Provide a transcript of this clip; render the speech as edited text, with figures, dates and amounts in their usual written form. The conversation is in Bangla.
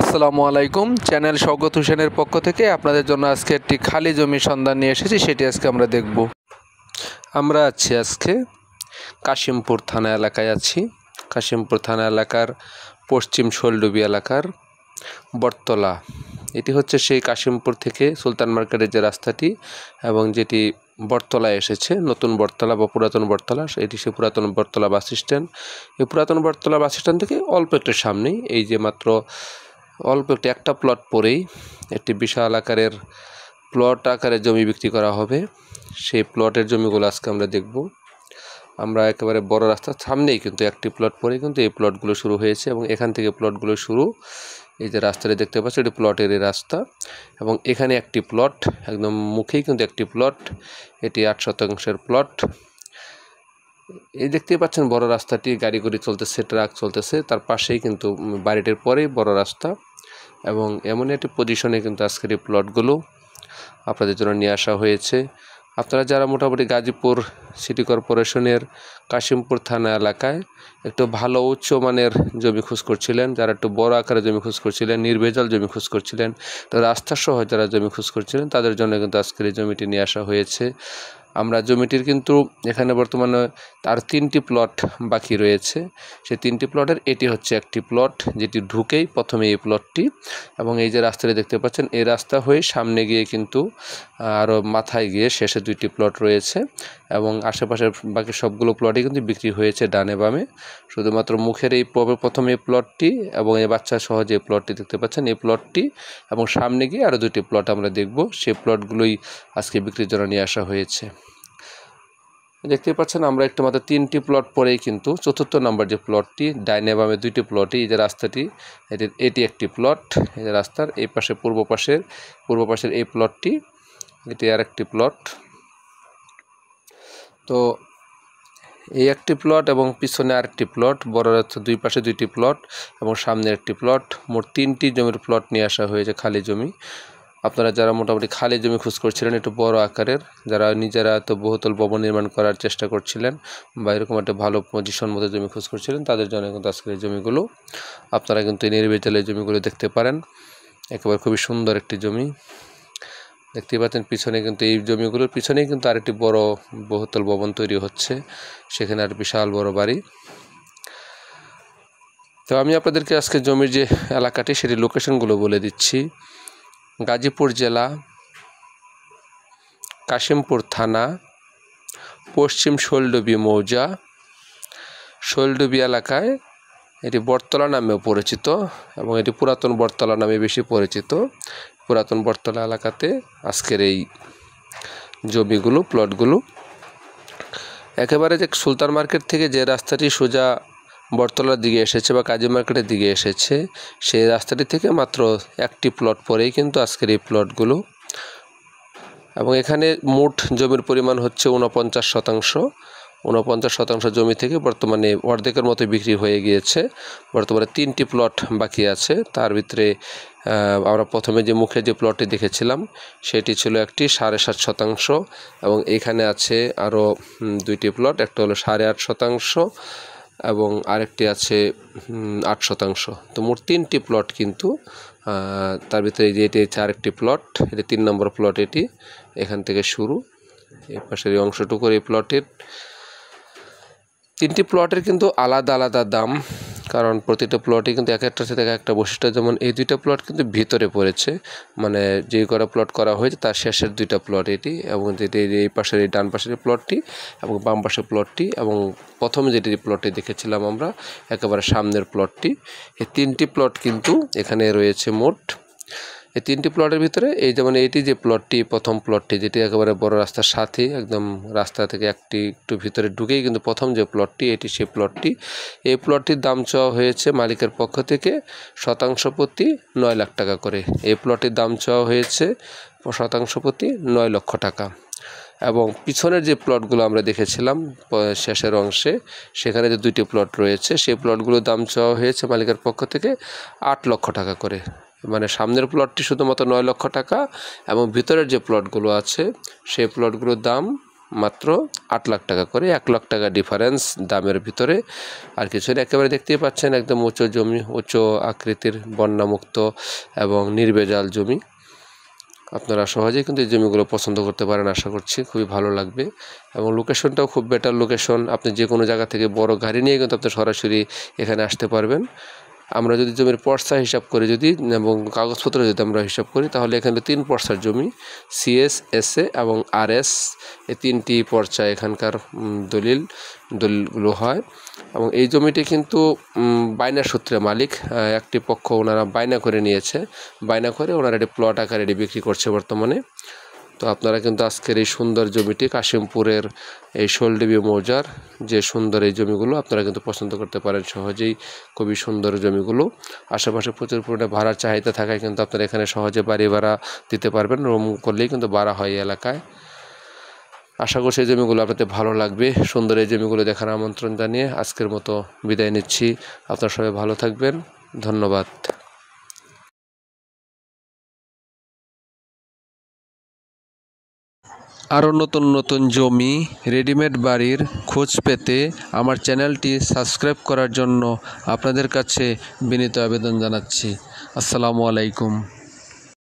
আসসালামু আলাইকুম। চ্যানেল স্বগত হোসেনের পক্ষ থেকে আপনাদের জন্য আজকে একটি খালি জমির সন্ধান নিয়ে এসেছি, সেটি আজকে আমরা দেখব। আমরা আছি আজকে কাশিমপুর থানা এলাকায় আছি। কাশিমপুর থানা এলাকার পশ্চিম শোলডুবি এলাকার বটতলা, এটি হচ্ছে সেই কাশিমপুর থেকে সুলতান মার্কেটের যে রাস্তাটি এবং যেটি বটতলায় এসেছে, নতুন বটতলা বা পুরাতন বটতলা, এটি সে পুরাতন বটতলা বাস স্ট্যান্ড। এই পুরাতন বটতলা বাস স্ট্যান্ড থেকে অল্প একটু সামনেই, এই যে মাত্র অল্প একটা প্লট পরেই একটি বিশাল আকারের প্লট আকারে জমি বিক্রি করা হবে। সেই প্লটের জমিগুলো আজকে আমরা দেখব। আমরা একেবারে বড় রাস্তার সামনেই কিন্তু একটি প্লট পরেই কিন্তু এই প্লটগুলো শুরু হয়েছে এবং এখান থেকে প্লটগুলো শুরু। এই যে রাস্তাটি দেখতে পাচ্ছি, এটি প্লটেরই রাস্তা এবং এখানে একটি প্লট, একদম মুখেই কিন্তু একটি প্লট, এটি 8 শতাংশের প্লট। এই দেখতেই পাচ্ছেন বড় রাস্তাটি, গাড়ি চলতেছে, ট্রাক চলতেছে, তার পাশেই কিন্তু বাড়িটির পরেই বড় রাস্তা এবং এমন একটি পজিশনে কিন্তু আজকের এই প্লটগুলো আপনাদের জন্য নিয়ে আসা হয়েছে। আপনারা যারা মোটামুটি গাজীপুর সিটি কর্পোরেশনের কাশিমপুর থানা এলাকায় একটু ভালো উচ্চমানের জমি খোঁজ করছিলেন, যারা একটু বড় আকারে জমি খোঁজ করছিলেন, নির্ভেজাল জমি খোঁজ করছিলেন, তো রাস্তাসহ যারা জমি খোঁজ করছিলেন তাদের জন্য কিন্তু আজকের এই জমিটি নিয়ে আসা হয়েছে। আমরা জমিটির কিন্তু এখানে বর্তমানে তার 3টি প্লট বাকি রয়েছে। সেই 3টি প্লটের এটি হচ্ছে একটি প্লট, যেটি ঢুকেই প্রথমে এই প্লটটি এবং এই যে রাস্তাটি দেখতে পাচ্ছেন, এই রাস্তা হয়ে সামনে গিয়ে কিন্তু আরও মাথায় গিয়ে শেষে 2টি প্লট রয়েছে এবং আশেপাশের বাকি সবগুলো প্লটই কিন্তু বিক্রি হয়েছে ডানে বামে। শুধুমাত্র মুখের এই প্রথম এই প্লটটি এবং এই বাচ্চা সহ যে প্লটটি দেখতে পাচ্ছেন, এই প্লটটি এবং সামনে গিয়ে আরও 2টি প্লট আমরা দেখব। সেই প্লটগুলোই আজকে বিক্রির জন্য নিয়ে আসা হয়েছে। দেখতে পাচ্ছেন আমরা একটু মাত্র 3টি প্লট পরেই কিন্তু 4র্থ নম্বর যে প্লটটি, ডাইনে বামে 2টি প্লটই, এই যে রাস্তাটি, এটি একটি প্লট, এই যে রাস্তার এই পাশে পূর্ব পাশের এই প্লটটি, এটি আর একটি প্লট। তো এই একটি প্লট এবং পিছনে আরেকটি প্লট, বড় রাস্তার 2 পাশে 2টি প্লট এবং সামনে একটি প্লট, মোট 3টি জমির প্লট নিয়ে আসা হয়েছে, খালি জমি। আপনারা যারা মোটামুটি খালি জমি খোঁজ করছিলেন একটু বড় আকারের, যারা নিজেরা তো বহুতল ভবন নির্মাণ করার চেষ্টা করছিলেন বা এরকম একটা ভালো পজিশন মতো জমি খোঁজ করছিলেন, তাদের জন্য কিন্তু আজকের এই জমিগুলো, আপনারা কিন্তু এই নির্ভেজালের জমিগুলো দেখতে পারেন। একেবারে খুবই সুন্দর একটি জমি দেখতে পাচ্ছেন। পিছনে কিন্তু এই জমিগুলোর পিছনেই কিন্তু আরেকটি বড় বহুতল ভবন তৈরি হচ্ছে, সেখানে আর বিশাল বড় বাড়ি। তো আমি আপনাদেরকে আজকে জমির যে এলাকাটি সেটি লোকেশনগুলো বলে দিচ্ছি। গাজীপুর জেলা, কাশিমপুর থানা, পশ্চিম শোলডুবি মৌজা, শোলডুবি এলাকায় এটি বটতলা নামেও পরিচিত এবং এটি পুরাতন বটতলা নামে বেশি পরিচিত। পুরাতন বটতলা এলাকাতে আজকের এই জমিগুলো, প্লটগুলো একেবারে যে সুলতান মার্কেট থেকে যে রাস্তাটি সোজা বটতলার দিকে এসেছে বা কাজী মার্কেটের দিকে এসেছে, সেই রাস্তাটি থেকে মাত্র একটি প্লট পরেই কিন্তু আজকের এই প্লটগুলো এবং এখানে মোট জমির পরিমাণ হচ্ছে 49 শতাংশ। 49 শতাংশ জমি থেকে বর্তমানে অর্ধেকের মতো বিক্রি হয়ে গিয়েছে। বর্তমানে 3টি প্লট বাকি আছে। তার ভিতরে আমরা প্রথমে যে মুখে যে প্লটটি দেখেছিলাম সেটি ছিল একটি 7.5 শতাংশ এবং এখানে আছে আরও 2টি প্লট, একটা হলো 8.5 শতাংশ এবং আরেকটি আছে 8 শতাংশ। তো মোট 3টি প্লট কিন্তু তার ভিতরে যে এটি হচ্ছে আরেকটি প্লট, এটি 3 নম্বর প্লট, এটি এখান থেকে শুরু, এই পাশের এই অংশটুকুর এই প্লটের 3টি প্লটের কিন্তু আলাদা আলাদা দাম, কারণ প্রতিটা প্লটই কিন্তু এক একটার সাথে এক একটা বৈশিষ্ট্য। যেমন এই 2টা প্লট কিন্তু ভিতরে পড়েছে, মানে যে কটা প্লট করা হয়েছে তার শেষের 2টা প্লট এটি, এবং যেটি এই পাশের এই ডান পাশের প্লটটি এবং বাম পাশের প্লটটি এবং প্রথমে যেটি প্লটটি দেখেছিলাম আমরা একেবারে সামনের প্লটটি, এই 3টি প্লট কিন্তু এখানে রয়েছে মোট। এই 3টি প্লটের ভিতরে এই যেমন এইটি যে প্লটটি, প্রথম প্লটটি যেটি একেবারে বড় রাস্তার সাথে, একদম রাস্তা থেকে একটু ভিতরে ঢুকেই কিন্তু প্রথম যে প্লটটি, এটি সেই প্লটটি। এই প্লটটির দাম চাওয়া হয়েছে মালিকের পক্ষ থেকে শতাংশ প্রতি 9 লাখ টাকা করে। এই প্লটটির দাম চাওয়া হয়েছে শতাংশ প্রতি 9 লক্ষ টাকা। এবং পিছনের যে প্লটগুলো আমরা দেখেছিলাম শেষের অংশে, সেখানে যে 2টি প্লট রয়েছে, সেই প্লটগুলোর দাম চাওয়া হয়েছে মালিকের পক্ষ থেকে 8 লক্ষ টাকা করে। মানে সামনের প্লটটি শুধুমাত্র 9 লক্ষ টাকা এবং ভিতরের যে প্লটগুলো আছে সেই প্লটগুলোর দাম মাত্র 8 লাখ টাকা করে, 1 লাখ টাকা ডিফারেন্স দামের ভিতরে, আর কিছু না। একেবারে দেখতেই পাচ্ছেন একদম উঁচু জমি, উঁচু আকৃতির বন্যামুক্ত এবং নির্ভেজাল জমি। আপনারা সহজেই কিন্তু এই জমিগুলো পছন্দ করতে পারেন, আশা করছি খুবই ভালো লাগবে। এবং লোকেশনটাও খুব বেটার লোকেশন, আপনি যে কোনো জায়গা থেকে বড় গাড়ি নিয়ে কিন্তু আপনি সরাসরি এখানে আসতে পারবেন। আমরা যদি জমির পর্সা হিসাব করি এবং কাগজপত্র যদি আমরা হিসাব করি, তাহলে এখানে 3 পর্সার জমি, CS, SA এবং RS, এই 3টি পর্চা এখানকার দলিলগুলো হয়। এবং এই জমিটি কিন্তু বায়না সূত্রে মালিক, একটি পক্ষ ওনারা বায়না করে নিয়েছে, বায়না করে ওনারা এটি প্লট আকারে এটি বিক্রি করছে বর্তমানে। তো আপনারা কিন্তু আজকের এই সুন্দর জমিটি, কাশিমপুরের এই শোলডিবি মৌজার যে সুন্দর এই জমিগুলো আপনারা কিন্তু পছন্দ করতে পারেন সহজেই। খুবই সুন্দর জমিগুলো, আশেপাশে প্রচুর পরিমাণে ভাড়ার চাহিদা থাকায় কিন্তু আপনারা এখানে সহজে বাড়ি ভাড়া দিতে পারবেন, রুম করলেই কিন্তু ভাড়া হয় এই এলাকায়। আশা করছি এই জমিগুলো আপনাদের ভালো লাগবে। সুন্দর এই জমিগুলো দেখার আমন্ত্রণ জানিয়ে আজকের মতো বিদায় নিচ্ছি। আপনারা সবাই ভালো থাকবেন, ধন্যবাদ। আরও নতুন নতুন জমি, রেডিমেড বাড়ির খোঁজ পেতে আমার চ্যানেলটি সাবস্ক্রাইব করার জন্য আপনাদের কাছে বিনীত আবেদন জানাচ্ছি। আসসালামু আলাইকুম।